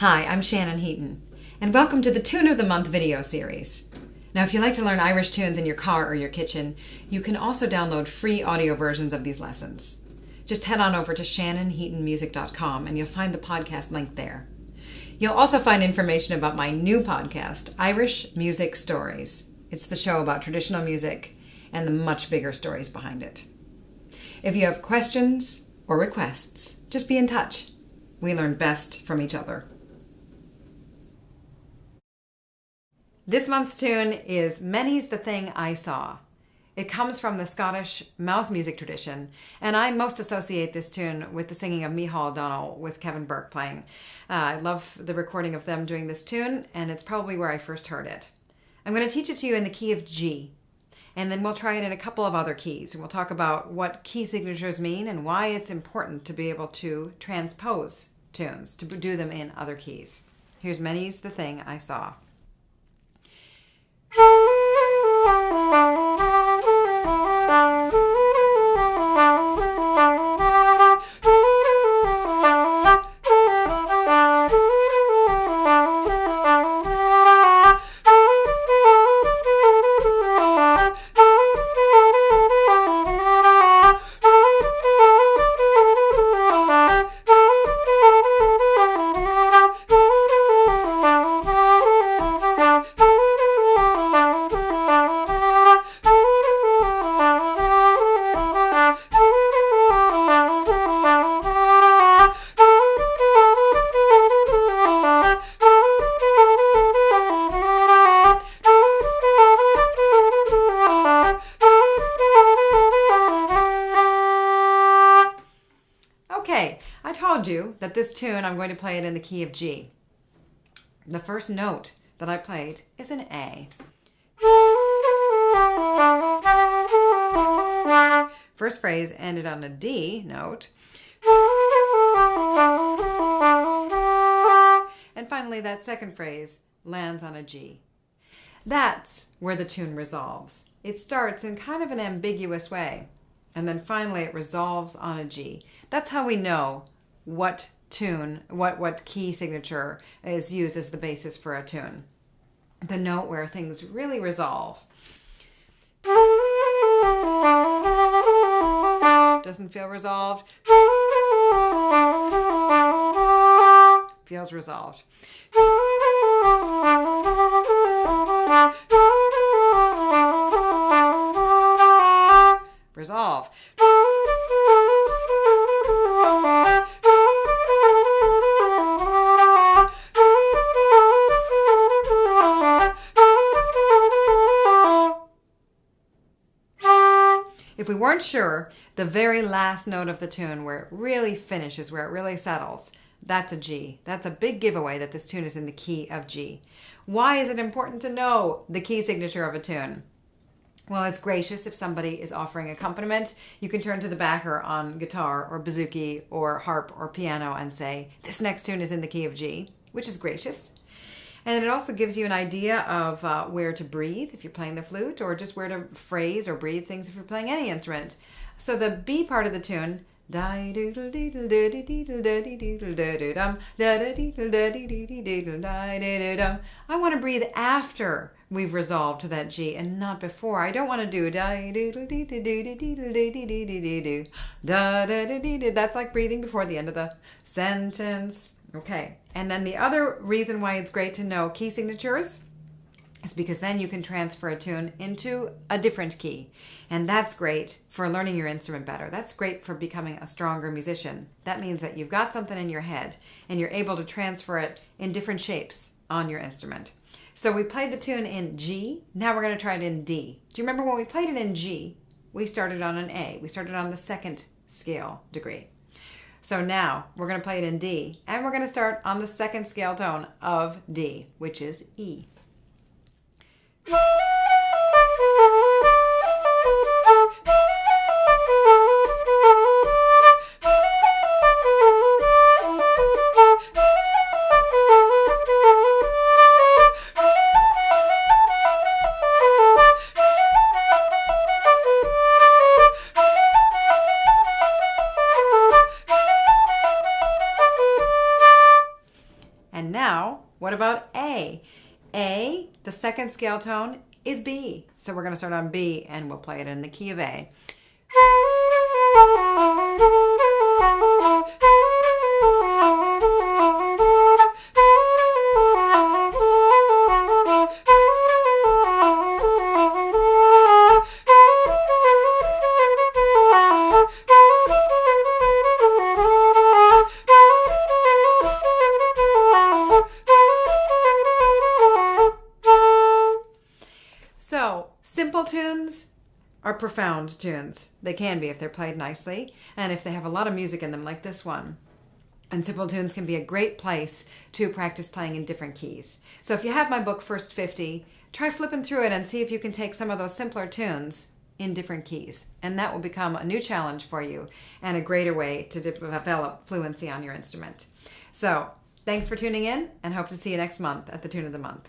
Hi, I'm Shannon Heaton, and welcome to the Tune of the Month video series. Now, if you like to learn Irish tunes in your car or your kitchen, you can also download free audio versions of these lessons. Just head on over to shannonheatonmusic.com and you'll find the podcast link there. You'll also find information about my new podcast, Irish Music Stories. It's the show about traditional music and the much bigger stories behind it. If you have questions or requests, just be in touch. We learn best from each other. This month's tune is Many's the Thing I Saw. It comes from the Scottish mouth music tradition, and I most associate this tune with the singing of Micheál O'Donnell with Kevin Burke playing. I love the recording of them doing this tune, and it's probably where I first heard it. I'm going to teach it to you in the key of G, and then we'll try it in a couple of other keys, and we'll talk about what key signatures mean and why it's important to be able to transpose tunes, to do them in other keys. Here's Many's the Thing I Saw. Okay, I told you that this tune, I'm going to play it in the key of G. The first note that I played is an A. First phrase ended on a D note. And finally, that second phrase lands on a G. That's where the tune resolves. It starts in kind of an ambiguous way, and then finally it resolves on a G. That's how we know what tune, what key signature is used as the basis for a tune. The note where things really resolve. Doesn't feel resolved. Feels resolved. Resolve. If we weren't sure, the very last note of the tune where it really finishes, where it really settles, that's a G. That's a big giveaway that this tune is in the key of G. Why is it important to know the key signature of a tune? Well, it's gracious if somebody is offering accompaniment. You can turn to the backer on guitar or bouzouki or harp or piano and say, this next tune is in the key of G, which is gracious. And it also gives you an idea of where to breathe if you're playing the flute, or just where to phrase or breathe things if you're playing any instrument. So the B part of the tune, I want to breathe after we've resolved to that G and not before. I don't want to do that's like breathing before the end of the sentence. Okay, and then the other reason why it's great to know key signatures is because then you can transfer a tune into a different key. And that's great for learning your instrument better. That's great for becoming a stronger musician. That means that you've got something in your head and you're able to transfer it in different shapes on your instrument. So we played the tune in G. Now we're going to try it in D. Do you remember when we played it in G, we started on an A. We started on the second scale degree. So now we're going to play it in D, and we're going to start on the second scale tone of D, which is E. What about A? A, the second scale tone, is B. So we're going to start on B and we'll play it in the key of A. So, simple tunes are profound tunes. They can be if they're played nicely and if they have a lot of music in them like this one. And simple tunes can be a great place to practice playing in different keys. So if you have my book, First 50, try flipping through it and see if you can take some of those simpler tunes in different keys. And that will become a new challenge for you and a greater way to develop fluency on your instrument. So, thanks for tuning in and hope to see you next month at the Tune of the Month.